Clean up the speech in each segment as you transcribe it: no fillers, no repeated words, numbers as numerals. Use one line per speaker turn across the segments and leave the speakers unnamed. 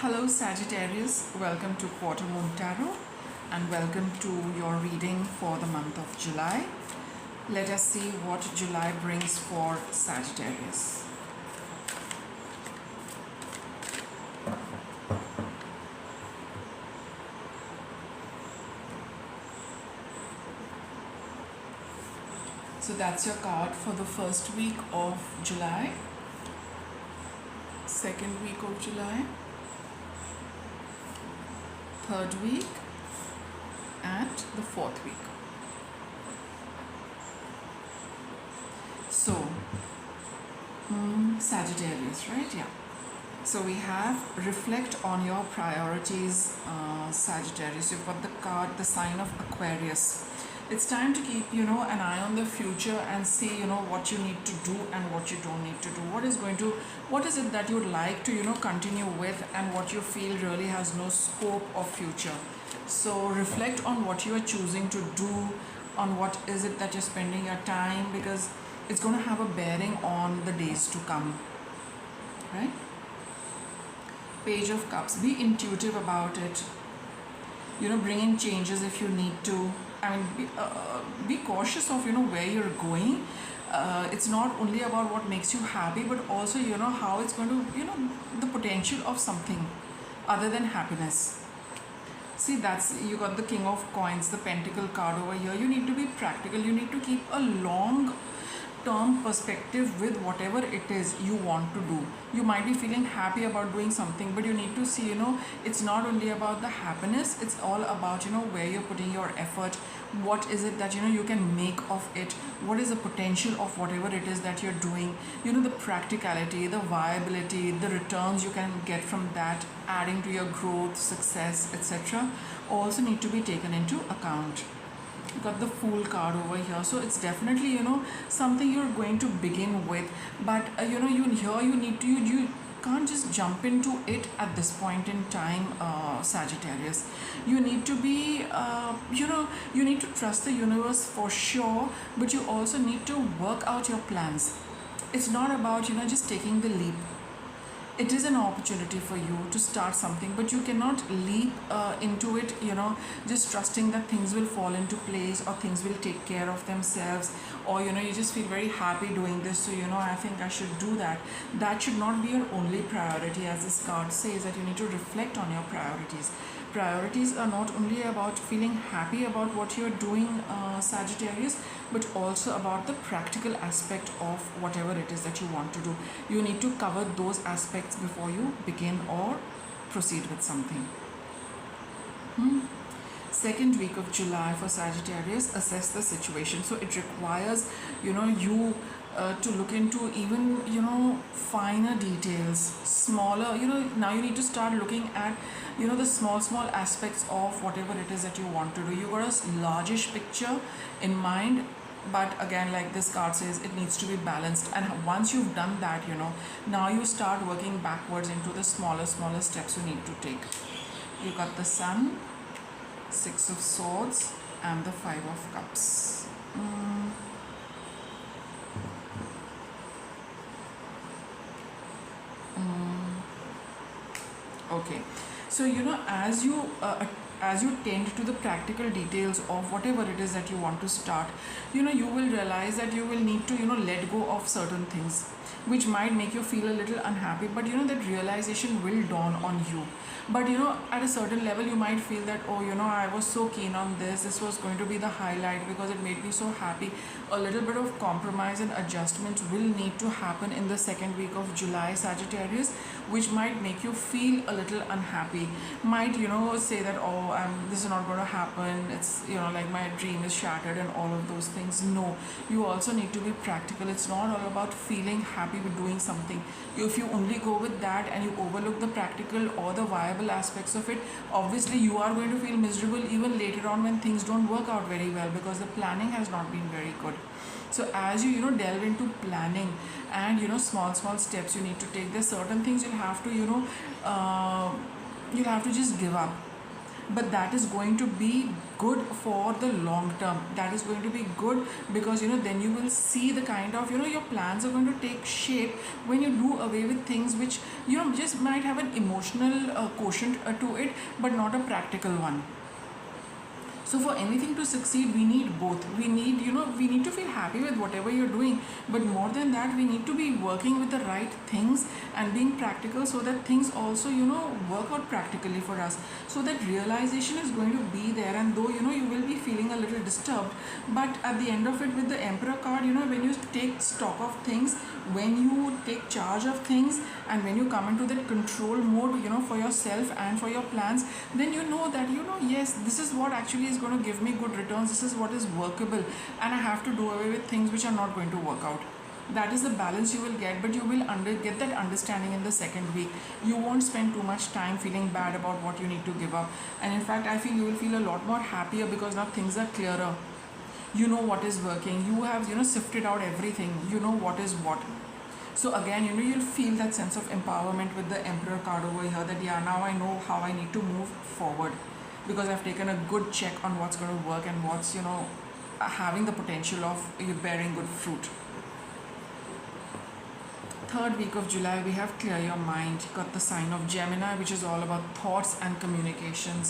Hello Sagittarius, welcome to Quarter Moon Tarot and welcome to your reading for the month of July. Let us see what July brings for Sagittarius. So that's your card for the first week of July, second week of July, third week and the fourth week. So Sagittarius, right? Yeah. So we have reflect on your priorities, Sagittarius. You've got the card, the sign of Aquarius. It's time to keep, an eye on the future and see, what you need to do and what you don't need to do. What is it that you'd like to, continue with, and what you feel really has no scope of future. So reflect on what you are choosing to do, on what is it that you're spending your time, because it's going to have a bearing on the days to come, right? Page of Cups. Be intuitive about it. Bring in changes if you need to. Be cautious of where you're going. It's not only about what makes you happy, but also how it's going to the potential of something other than happiness. See, that's, you got the King of Coins, the Pentacle card over here. You need to be practical. You need to keep a long term perspective with whatever it is you want to do. You might be feeling happy about doing something, but you need to see, it's not only about the happiness, it's all about, where you're putting your effort. What is it that, you can make of it? What is the potential of whatever it is that you're doing? The practicality, the viability, the returns you can get from that, adding to your growth, success, etc. also need to be taken into account. You got the Fool card over here, so it's definitely something you're going to begin with, but you can't just jump into it at this point in time, Sagittarius. You need to be you need to trust the universe for sure, but you also need to work out your plans. It's not about just taking the leap. It is an opportunity for you to start something, but you cannot leap into it, just trusting that things will fall into place or things will take care of themselves, or you just feel very happy doing this, so I think I should do that. That should not be your only priority, as this card says, that you need to reflect on your priorities. Priorities are not only about feeling happy about what you're doing, Sagittarius, but also about the practical aspect of whatever it is that you want to do. You need to cover those aspects before you begin or proceed with something. Second week of July for Sagittarius, assess the situation. So it requires you to look into even finer details, smaller, now you need to start looking at the small aspects of whatever it is that you want to do. You got a largish picture in mind, but again, like this card says, it needs to be balanced, and once you've done that, now you start working backwards into the smaller steps you need to take. You got the Sun, Six of Swords and the Five of Cups. Okay, so as you tend to the practical details of whatever it is that you want to start, you will realize that you will need to let go of certain things which might make you feel a little unhappy, but that realization will dawn on you. But at a certain level you might feel that, oh, I was so keen on this was going to be the highlight because it made me so happy. A little bit of compromise and adjustment will need to happen in the second week of July, Sagittarius, which might make you feel a little unhappy. Might say that, oh, this is not going to happen, it's like my dream is shattered and all of those things. No, you also need to be practical. It's not all about feeling happy with doing something. If you only go with that and you overlook the practical or the viable aspects of it, obviously you are going to feel miserable even later on when things don't work out very well, because the planning has not been very good. So as you delve into planning and small steps you need to take, there's certain things you'll have to you'll have to just give up. but that is going to be good for the long term. That is going to be good because then you will see the kind of your plans are going to take shape when you do away with things which just might have an emotional quotient to it, but not a practical one. So for anything to succeed, we need both. We need, we need to feel happy with whatever you're doing. But more than that, we need to be working with the right things and being practical so that things also, work out practically for us. So that realization is going to be there. And though, you will be feeling a little disturbed, but at the end of it with the Emperor card, when you take stock of things, when you take charge of things, and when you come into that control mode, for yourself and for your plans, then you know that, yes, this is what actually is going to give me good returns. This is what is workable, and I have to do away with things which are not going to work out. That is the balance you will get, but you will get that understanding in the second week. You won't spend too much time feeling bad about what you need to give up, and in fact I feel you will feel a lot more happier because now things are clearer. You know what is working. You have sifted out everything. You know what is what. So again, you'll feel that sense of empowerment with the Emperor card over here, that yeah, now I know how I need to move forward because I've taken a good check on what's going to work and what's having the potential of bearing good fruit. Third week of July, we have clear your mind. Got the sign of Gemini, which is all about thoughts and communication.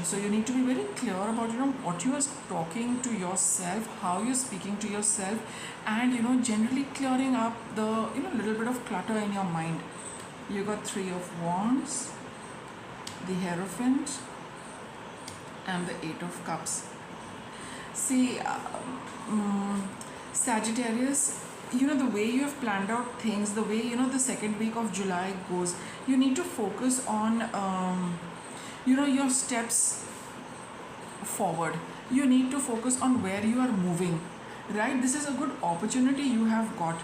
So you need to be very clear about what you are talking to yourself, how you're speaking to yourself, and generally clearing up the little bit of clutter in your mind. You got 3 of Wands, the Hierophant, and the 8 of Cups. See, Sagittarius, the way you have planned out things, the way the second week of July goes, you need to focus on your steps forward. You need to focus on where you are moving, right? This is a good opportunity you have got.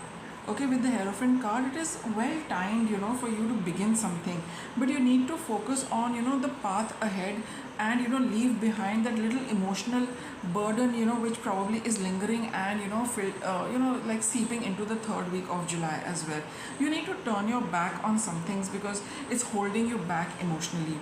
Okay, with the Hierophant card, it is well timed, for you to begin something, but you need to focus on the path ahead, and leave behind that little emotional burden, which probably is lingering and like seeping into the third week of July as well. You need to turn your back on some things because it's holding you back emotionally.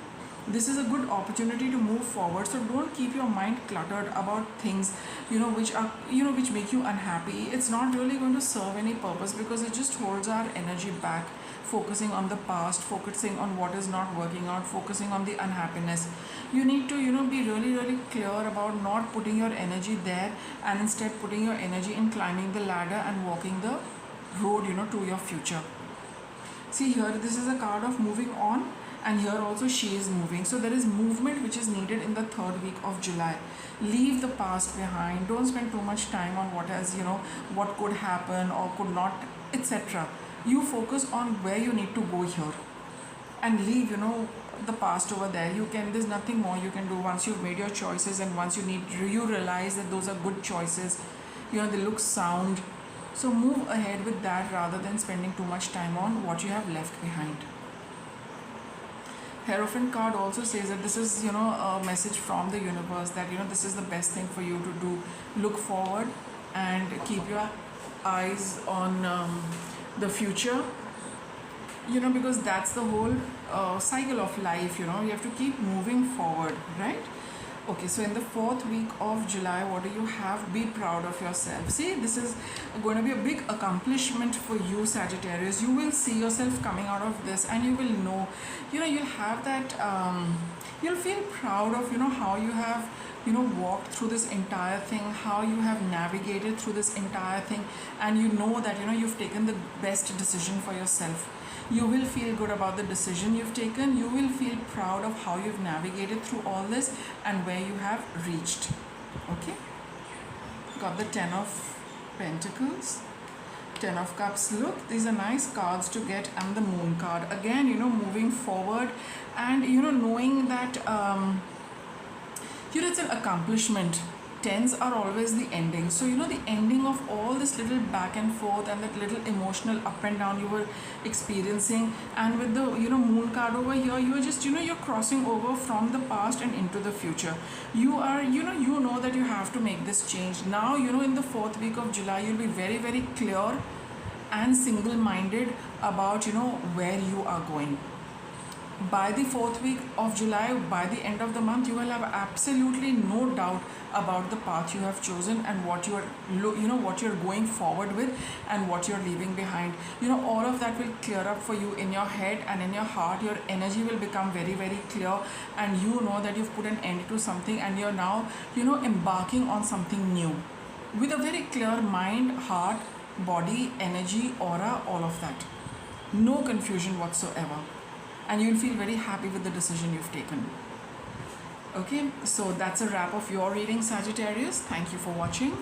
This is a good opportunity to move forward, so don't keep your mind cluttered about things which are which make you unhappy. It's not really going to serve any purpose because it just holds our energy back, focusing on the past, focusing on what is not working out, focusing on the unhappiness. You need to be really clear about not putting your energy there, and instead putting your energy in climbing the ladder and walking the road to your future. See here, this is a card of moving on, and here also she is moving. So there is movement which is needed in the third week of July. Leave the past behind. Don't spend too much time on what has what could happen or could not, etc. You focus on where you need to go here, and leave the past over there. There's nothing more you can do once you've made your choices, and once you realize that those are good choices, they look sound. So move ahead with that rather than spending too much time on what you have left behind. Hierophant card also says that this is a message from the universe that this is the best thing for you to do. Look forward and keep your eyes on the future, because that's the whole cycle of life. You have to keep moving forward, right? Okay, so in the fourth week of July, what do you have? Be proud of yourself. See, this is going to be a big accomplishment for you, Sagittarius. You will see yourself coming out of this, and you will know, you'll have that, you'll feel proud of, how you have, walked through this entire thing, how you have navigated through this entire thing, and you know that, you've taken the best decision for yourself. You will feel good about the decision you've taken. You will feel proud of how you've navigated through all this and where you have reached. Okay? Got the 10 of Pentacles, 10 of Cups. Look, these are nice cards to get, and the Moon card. Again, moving forward and, knowing that, it's an accomplishment. 10s are always the ending. So, the ending of all this little back and forth and that little emotional up and down you were experiencing. And with the, Moon card over here, you are just, you're crossing over from the past and into the future. You are, you know that you have to make this change. Now, in the fourth week of July, you'll be very, very clear and single-minded about, where you are going. by the fourth week of July, by the end of the month, you will have absolutely no doubt about the path you have chosen and what you are, what you're going forward with and what you're leaving behind. All of that will clear up for you in your head and in your heart. Your energy will become very, very clear, and you know that you've put an end to something and you're now, embarking on something new with a very clear mind, heart, body, energy, aura, all of that. No confusion whatsoever. And you'll feel very happy with the decision you've taken. Okay, so that's a wrap of your reading, Sagittarius. Thank you for watching.